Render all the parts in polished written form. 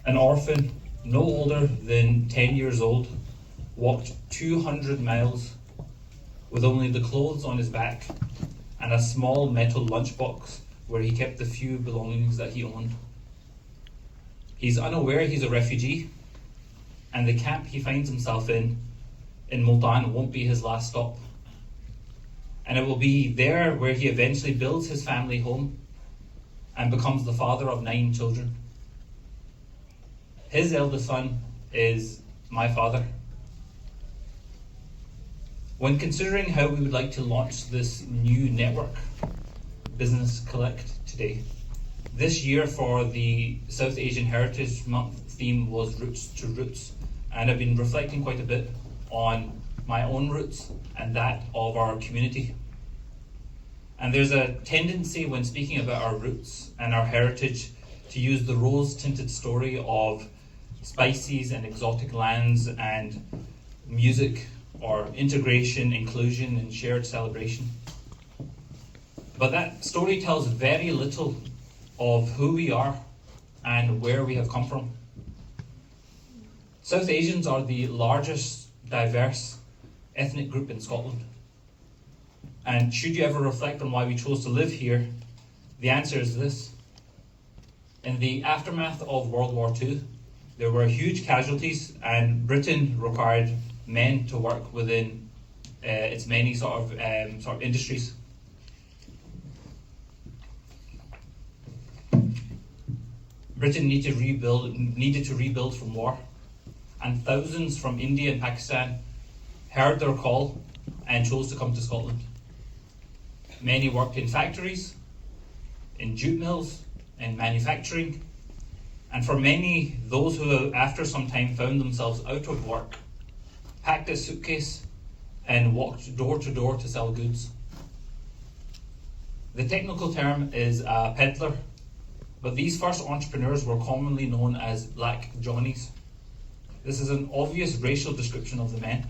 An orphan, no older than 10 years old, walked 200 miles with only the clothes on his back and a small metal lunchbox where he kept the few belongings that he owned. He's unaware he's a refugee, and the camp he finds himself in Multan, won't be his last stop. And it will be there where he eventually builds his family home and becomes the father of 9 children. His eldest son is my father. When considering how we would like to launch this new network, Business Collect, today, this year for the South Asian Heritage Month theme was Roots to Roots, and I've been reflecting quite a bit on my own roots and that of our community. And there's a tendency when speaking about our roots and our heritage to use the rose-tinted story of spices and exotic lands and music or integration, inclusion and shared celebration. But that story tells very little of who we are and where we have come from. South Asians are the largest diverse ethnic group in Scotland. And should you ever reflect on why we chose to live here, the answer is this. In the aftermath of World War II, there were huge casualties, and Britain required men to work within its many sort of industries. Britain needed to rebuild from war, and thousands from India and Pakistan heard their call and chose to come to Scotland. Many worked in factories, in jute mills, in manufacturing, and for many, those who after some time found themselves out of work, packed a suitcase and walked door to door to sell goods. The technical term is a peddler, but these first entrepreneurs were commonly known as Black Johnnies. This is an obvious racial description of the men,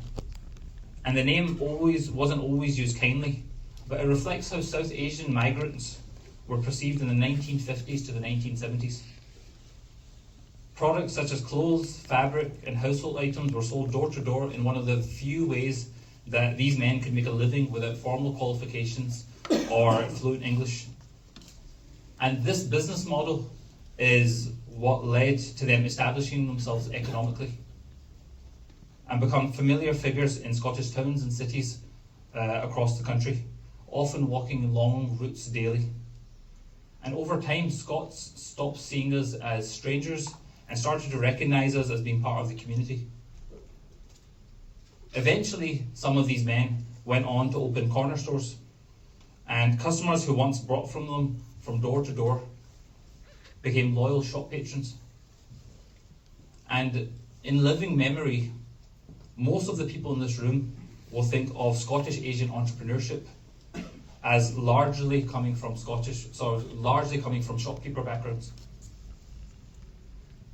and the name wasn't always used kindly, but it reflects how South Asian migrants were perceived in the 1950s to the 1970s. Products such as clothes, fabric, and household items were sold door to door in one of the few ways that these men could make a living without formal qualifications or fluent English. And this business model is what led to them establishing themselves economically and become familiar figures in Scottish towns and cities across the country, often walking long routes daily. And over time, Scots stopped seeing us as strangers and started to recognise us as being part of the community. Eventually, some of these men went on to open corner stores, and customers who once bought from them from door to door became loyal shop patrons. And in living memory, most of the people in this room will think of Scottish Asian entrepreneurship as largely coming from shopkeeper backgrounds.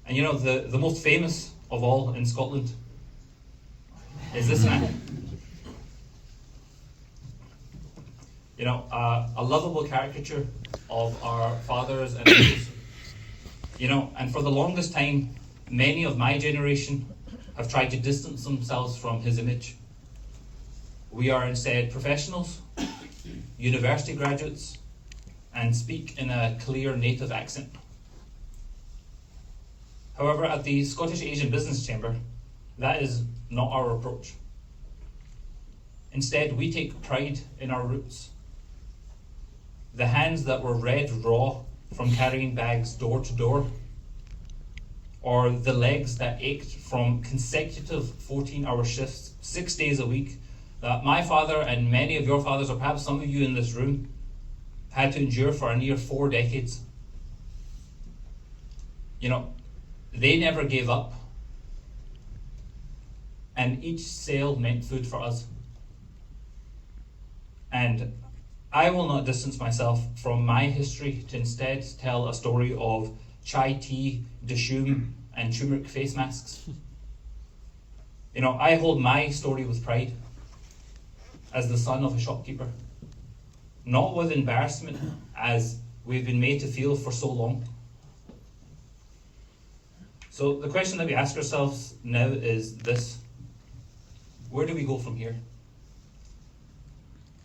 And you know, the most famous of all in Scotland is this man. You know, a lovable caricature of our fathers and mothers. You know, and for the longest time, many of my generation have tried to distance themselves from his image. We are instead professionals, university graduates, and speak in a clear native accent. However, at the Scottish Asian Business Chamber, that is not our approach. Instead, we take pride in our roots. The hands that were red raw from carrying bags door to door, or the legs that ached from consecutive 14-hour shifts, 6 days a week, that my father and many of your fathers, or perhaps some of you in this room, had to endure for a near 4 decades. You know, they never gave up, and each sale meant food for us. And I will not distance myself from my history to instead tell a story of Chai Tea, Dishoom, and turmeric face masks. You know, I hold my story with pride as the son of a shopkeeper, not with embarrassment as we've been made to feel for so long. So the question that we ask ourselves now is this: where do we go from here?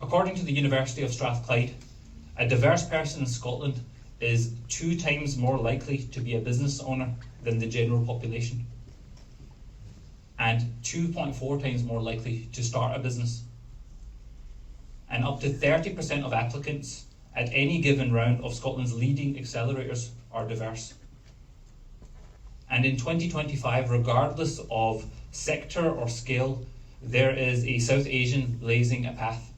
According to the University of Strathclyde, a diverse person in Scotland is 2 times more likely to be a business owner than the general population, and 2.4 times more likely to start a business. And up to 30% of applicants at any given round of Scotland's leading accelerators are diverse. And in 2025, regardless of sector or scale, there is a South Asian blazing a path.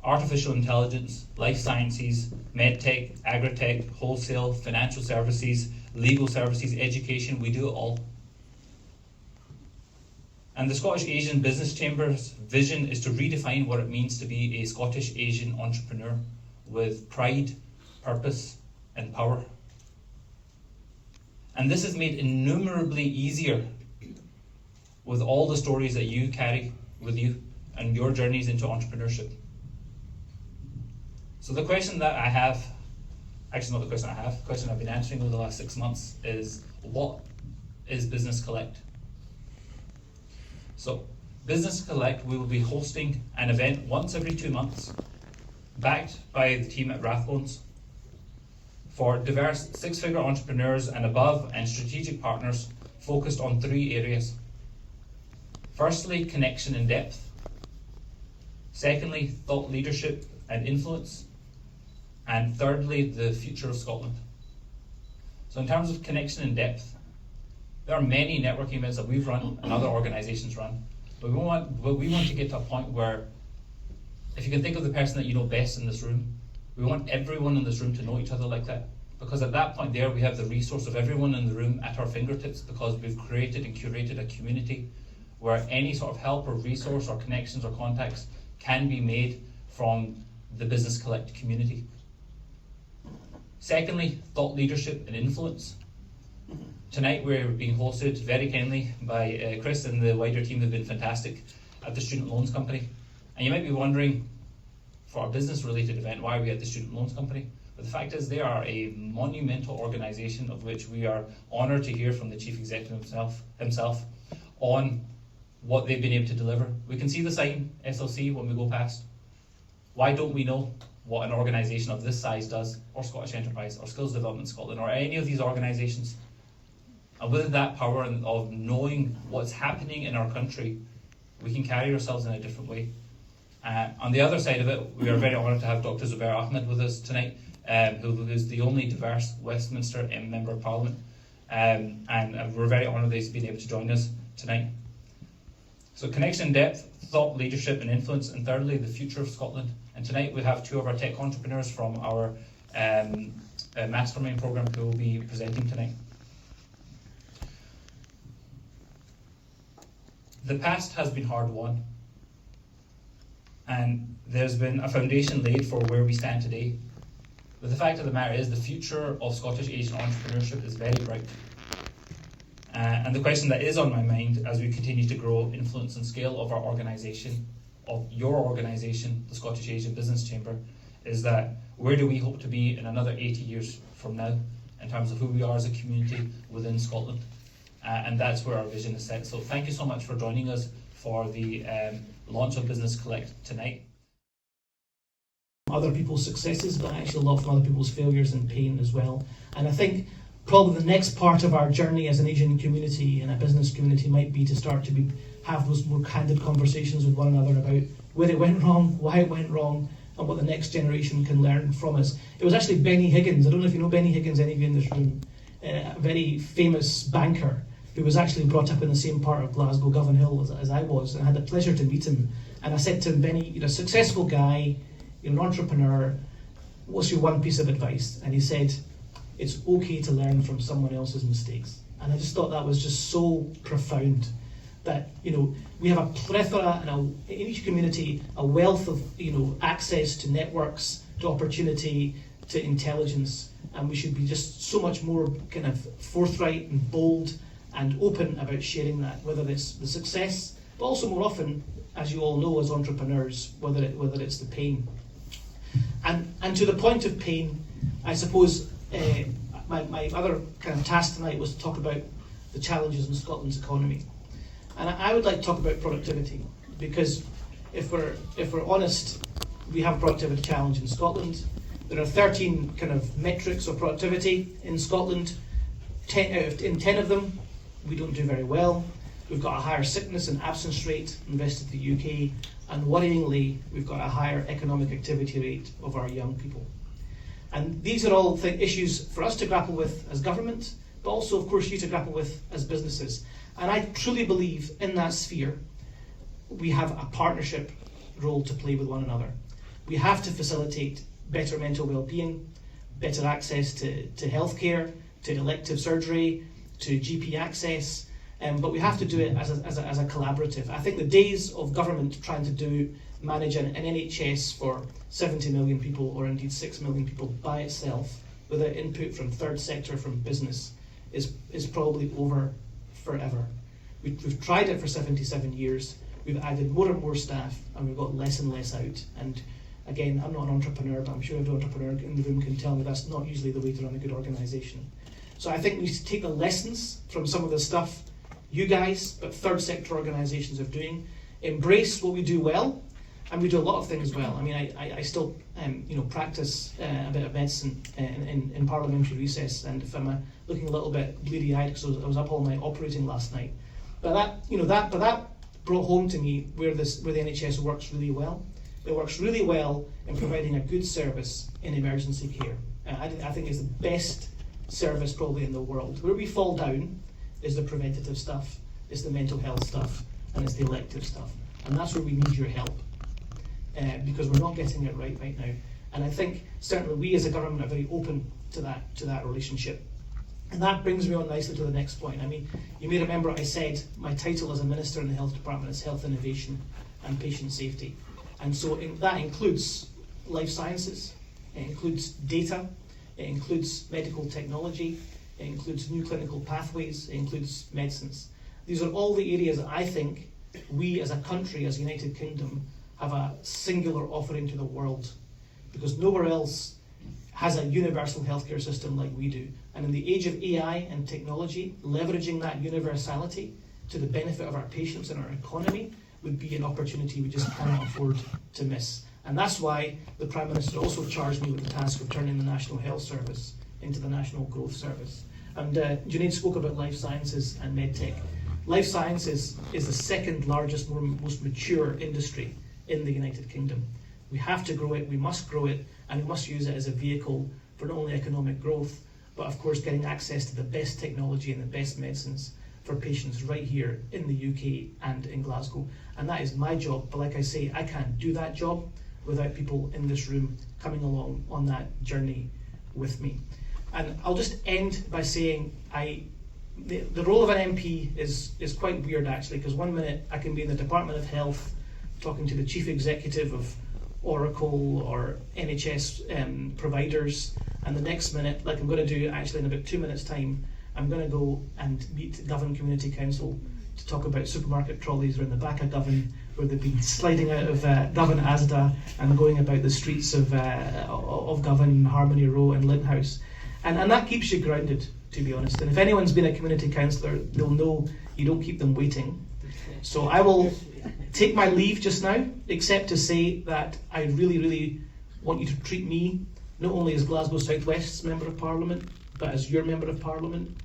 Artificial intelligence, life sciences, medtech, agritech, wholesale, financial services, legal services, education, we do it all. And the Scottish Asian Business Chamber's vision is to redefine what it means to be a Scottish Asian entrepreneur with pride, purpose, and power. And this is made innumerably easier with all the stories that you carry with you and your journeys into entrepreneurship. So the question that I have, actually not the question I have, the question I've been answering over the last 6 months is, what is Business Collect? So, Business Collect, we will be hosting an event once every 2 months, backed by the team at Rathbones, for diverse 6-figure entrepreneurs and above and strategic partners focused on 3 areas. Firstly, connection and depth. Secondly, thought leadership and influence. And thirdly, the future of Scotland. So in terms of connection and depth, there are many networking events that we've run and other organisations run, but we want to get to a point where, if you can think of the person that you know best in this room, we want everyone in this room to know each other like that. Because at that point there, we have the resource of everyone in the room at our fingertips, because we've created and curated a community where any sort of help or resource or connections or contacts can be made from the Business Collect community. Secondly, thought leadership and influence. Tonight we're being hosted very kindly by Chris and the wider team, who've been fantastic, at the Student Loans Company. And you might be wondering, for a business related event, why are we at the Student Loans Company? But the fact is, they are a monumental organisation of which we are honoured to hear from the Chief Executive himself on what they've been able to deliver. We can see the sign, SLC, when we go past. Why don't we know what an organisation of this size does, or Scottish Enterprise, or Skills Development Scotland, or any of these organisations? And with that power of knowing what's happening in our country, we can carry ourselves in a different way. On the other side of it, we are very honoured to have Dr. Zubair Ahmed with us tonight, who is the only diverse Westminster Member of Parliament. And we're very honoured that he's been able to join us tonight. So connection, depth, thought, leadership and influence, and thirdly, the future of Scotland. And tonight we have 2 of our tech entrepreneurs from our mastermind programme who will be presenting tonight. The past has been hard won, and there's been a foundation laid for where we stand today. But the fact of the matter is, the future of Scottish Asian entrepreneurship is very bright. And the question that is on my mind as we continue to grow influence and scale of our organisation, of your organisation, the Scottish Asian Business Chamber, is that where do we hope to be in another 80 years from now in terms of who we are as a community within Scotland? And that's where our vision is set. So thank you so much for joining us for the launch of Business Collect tonight. Other people's successes, but I actually love from other people's failures and pain as well. And I think probably the next part of our journey as an Asian community and a business community might be to start to have those more candid conversations with one another about where it went wrong, why it went wrong, and what the next generation can learn from us. It was actually Benny Higgins, I don't know if you know Benny Higgins, any of you in this room, a very famous banker who was actually brought up in the same part of Glasgow, Govan Hill, as I was, and I had the pleasure to meet him. And I said to him, Benny, you're a successful guy, you're an entrepreneur, what's your one piece of advice? And he said, it's okay to learn from someone else's mistakes. And I just thought that was just so profound, that we have a plethora in each community, a wealth of access to networks, to opportunity, to intelligence, and we should be just so much more kind of forthright and bold and open about sharing that, whether it's the success, but also more often, as you all know as entrepreneurs, whether it's the pain. And to the point of pain, I suppose my other kind of task tonight was to talk about the challenges in Scotland's economy. And I would like to talk about productivity, because if we're honest, we have a productivity challenge in Scotland. There are 13 kind of metrics of productivity in Scotland. 10 of them, we don't do very well. We've got a higher sickness and absence rate than the rest of the UK, and worryingly, we've got a higher economic activity rate of our young people. And these are all issues for us to grapple with as government, but also, of course, you to grapple with as businesses. And I truly believe in that sphere, we have a partnership role to play with one another. We have to facilitate better mental well-being, better access to healthcare, to elective surgery, to GP access, but we have to do it as a collaborative. I think the days of government trying to manage an NHS for 70 million people, or indeed 6 million people by itself, without input from third sector, from business, is probably over forever. We've tried it for 77 years, we've added more and more staff, and we've got less and less out. And again, I'm not an entrepreneur, but I'm sure every entrepreneur in the room can tell me that's not usually the way to run a good organisation. So I think we need to take the lessons from some of the stuff you guys, but third sector organisations are doing, embrace what we do well, and we do a lot of things well. I mean, I still practice a bit of medicine in parliamentary recess, and if I'm looking a little bit bleary-eyed because I was up all night operating last night, but that brought home to me where the NHS works really well. It works really well in providing a good service in emergency care. I think it's the best service probably in the world. Where we fall down is the preventative stuff, it's the mental health stuff, and it's the elective stuff. And that's where we need your help, because we're not getting it right now. And I think certainly we as a government are very open to that relationship. And that brings me on nicely to the next point. I mean, you may remember I said my title as a Minister in the Health Department is Health Innovation and Patient Safety. And so that includes life sciences, it includes data, it includes medical technology, it includes new clinical pathways, it includes medicines. These are all the areas that I think we as a country, as United Kingdom, have a singular offering to the world, because nowhere else has a universal healthcare system like we do. And in the age of AI and technology, leveraging that universality to the benefit of our patients and our economy would be an opportunity we just cannot afford to miss. And that's why the Prime Minister also charged me with the task of turning the National Health Service into the National Growth Service. And Junaid spoke about life sciences and medtech. Life sciences is the second largest, most mature industry in the United Kingdom. We have to grow it, we must grow it, and we must use it as a vehicle for not only economic growth, but of course getting access to the best technology and the best medicines for patients right here in the UK and in Glasgow. And that is my job, but like I say, I can't do that job without people in this room coming along on that journey with me. And I'll just end by saying the role of an MP is quite weird actually, because one minute I can be in the Department of Health talking to the Chief Executive of Oracle or NHS providers, and the next minute, like I'm going to do actually in about 2 minutes time, I'm going to go and meet Govan Community Council to talk about supermarket trolleys around the back of Govan, where they've been sliding out of Govan Asda and going about the streets of Govan, Harmony Row and Linthouse. And that keeps you grounded, to be honest. And if anyone's been a community councillor, they'll know you don't keep them waiting. So I will take my leave just now, except to say that I really, really want you to treat me not only as Glasgow South West's Member of Parliament, but as your Member of Parliament,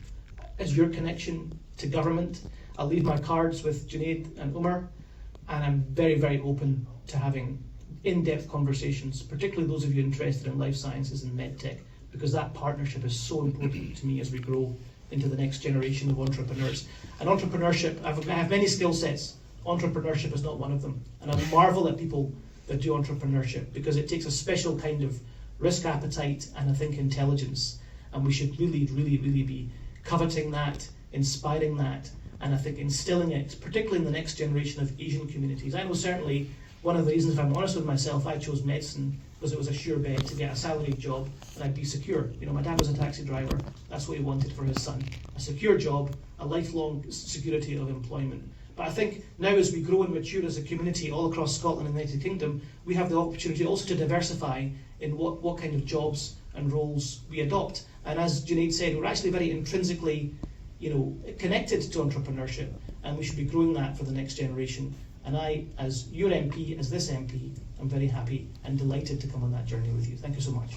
as your connection to government. I'll leave my cards with Junaid and Umar, and I'm very, very open to having in-depth conversations, particularly those of you interested in life sciences and medtech, because that partnership is so important to me as we grow into the next generation of entrepreneurs. And entrepreneurship, I have many skill sets. Entrepreneurship is not one of them. And I marvel at people that do entrepreneurship, because it takes a special kind of risk appetite and I think intelligence. And we should really, really, really be coveting that, inspiring that, and I think instilling it, particularly in the next generation of Asian communities. I know certainly one of the reasons, if I'm honest with myself, I chose medicine because it was a sure bet to get a salaried job and I'd be secure. You know, my dad was a taxi driver, that's what he wanted for his son. A secure job, a lifelong security of employment. But I think now as we grow and mature as a community all across Scotland and the United Kingdom, we have the opportunity also to diversify in what kind of jobs and roles we adopt. And as Junaid said, we're actually very intrinsically, connected to entrepreneurship, and we should be growing that for the next generation. And I, as your MP, as this MP, I'm very happy and delighted to come on that journey with you. Thank you so much.